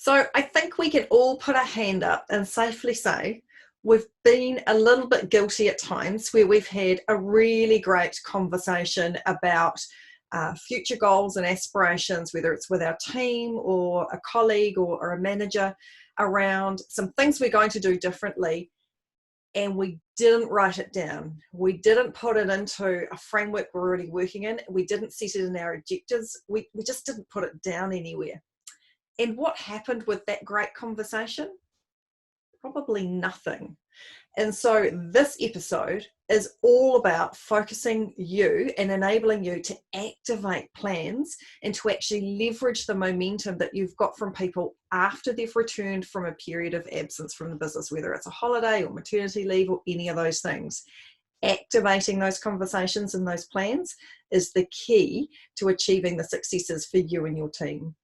So I think we can all put our hand up and safely say we've been a little bit guilty at times where we've had a really great conversation about future goals and aspirations, whether it's with our team or a colleague or a manager, around some things we're going to do differently. And we didn't write it down. We didn't put it into a framework we're already working in. We didn't set it in our objectives. We just didn't put it down anywhere. And what happened with that great conversation? Probably nothing. And so this episode is all about focusing you and enabling you to activate plans and to actually leverage the momentum that you've got from people after they've returned from a period of absence from the business, whether it's a holiday or maternity leave or any of those things. Activating those conversations and those plans is the key to achieving the successes for you and your team.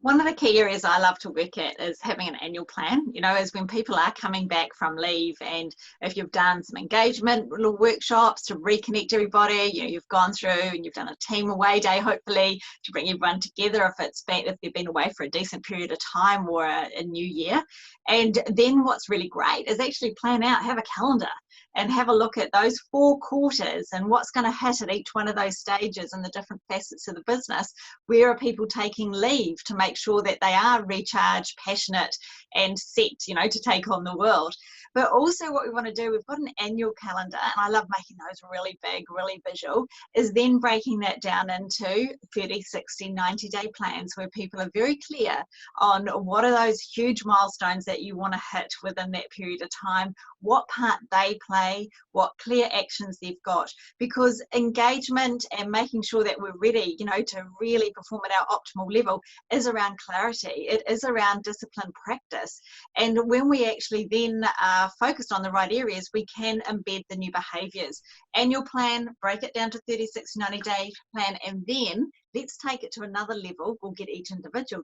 One of the key areas I love to work at is having an annual plan, is when people are coming back from leave, and if you've done some engagement little workshops to reconnect everybody, you've gone through and you've done a team away day, hopefully, to bring everyone together if they've been away for a decent period of time or a new year. And then what's really great is actually plan out, have a calendar and have a look at those 4 quarters and what's going to hit at each one of those stages and the different facets of the business. Where are people taking leave to make sure that they are recharged, passionate and set, to take on the world. But also what we want to do, we've got an annual calendar, and I love making those really big, really visual, is then breaking that down into 30, 60, 90-day plans where people are very clear on what are those huge milestones that you want to hit within that period of time, what part they play, what clear actions they've got. Because engagement and making sure that we're ready, to really perform at our optimal level is around clarity. It is around discipline practice. And when we actually then are focused on the right areas, we can embed the new behaviours. Annual plan, break it down to 30, 60, 90-day plan, and then let's take it to another level. We'll get each individual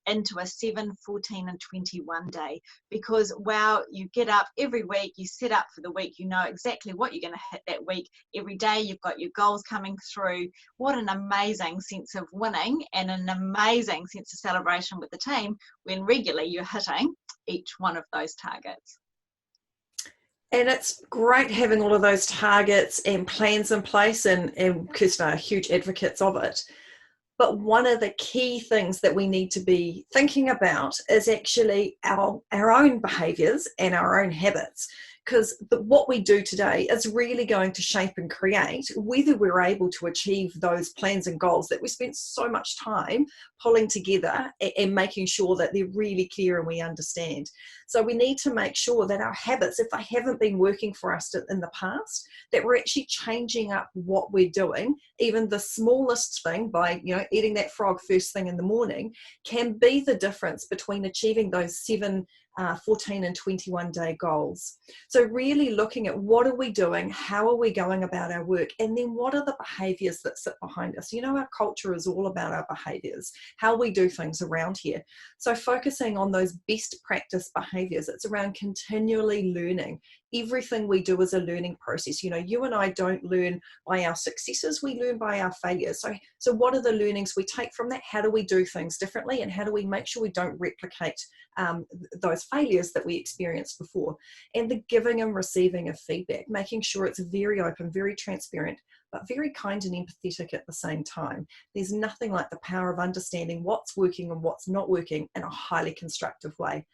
into a 7, 14 and 21 day. Because wow, you get up every week, you set up for the week, you know exactly what you're going to hit that week. Every day you've got your goals coming through. What an amazing sense of winning and an amazing sense of celebration with the team when regularly you're hitting each one of those targets. And it's great having all of those targets and plans in place, and Kirsten are huge advocates of it. But one of the key things that we need to be thinking about is actually our own behaviours and our own habits. Because what we do today is really going to shape and create whether we're able to achieve those plans and goals that we spent so much time pulling together and making sure that they're really clear and we understand. So we need to make sure that our habits, if they haven't been working for us in the past, that we're actually changing up what we're doing. Even the smallest thing, by eating that frog first thing in the morning, can be the difference between achieving those 7, 14 and 21 day goals. So really looking at what are we doing, how are we going about our work, and then what are the behaviours that sit behind us. Our culture is all about our behaviours, how we do things around here. So focusing on those best practice behaviours, it's around continually learning. Everything we do is a learning process. You and I don't learn by our successes, we learn by our failures. So what are the learnings we take from that? How do we do things differently, and how do we make sure we don't replicate those failures that we experienced before? And the giving and receiving of feedback, making sure it's very open, very transparent, but very kind and empathetic at the same time. There's nothing like the power of understanding what's working and what's not working in a highly constructive way.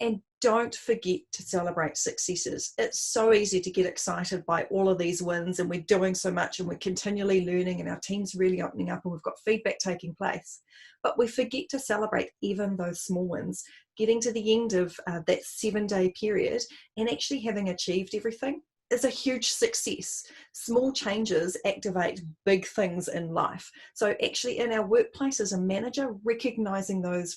And don't forget to celebrate successes. It's so easy to get excited by all of these wins, and we're doing so much and we're continually learning and our team's really opening up and we've got feedback taking place. But we forget to celebrate even those small wins, getting to the end of that 7-day period and actually having achieved everything is a huge success. Small changes activate big things in life. So actually in our workplace as a manager, recognizing those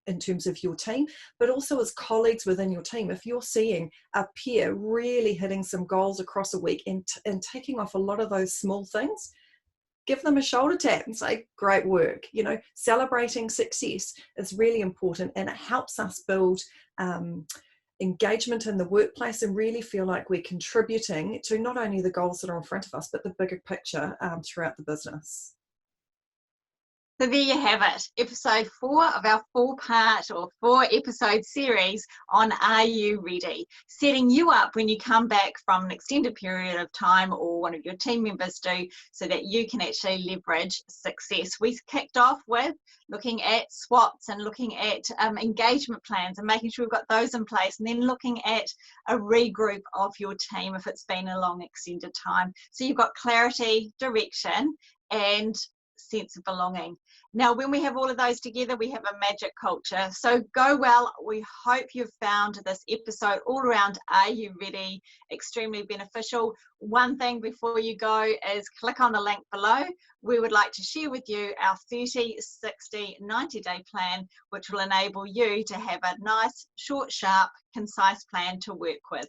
in terms of your team, but also as colleagues within your team, if you're seeing a peer really hitting some goals across a week and taking off a lot of those small things, give them a shoulder tap and say, great work. Celebrating success is really important, and it helps us build engagement in the workplace and really feel like we're contributing to not only the goals that are in front of us, but the bigger picture throughout the business. So there you have it, episode 4 of our 4-part or 4-episode series on Are You Ready? Setting you up when you come back from an extended period of time, or one of your team members do, so that you can actually leverage success. We kicked off with looking at SWOTs and looking at engagement plans and making sure we've got those in place, and then looking at a regroup of your team if it's been a long extended time. So you've got clarity, direction, and sense of belonging. Now, when we have all of those together, we have a magic culture. So go well. We hope you've found this episode all around Are You Ready? Extremely beneficial. One thing before you go is click on the link below. We would like to share with you our 30, 60, 90-day plan, which will enable you to have a nice, short, sharp, concise plan to work with.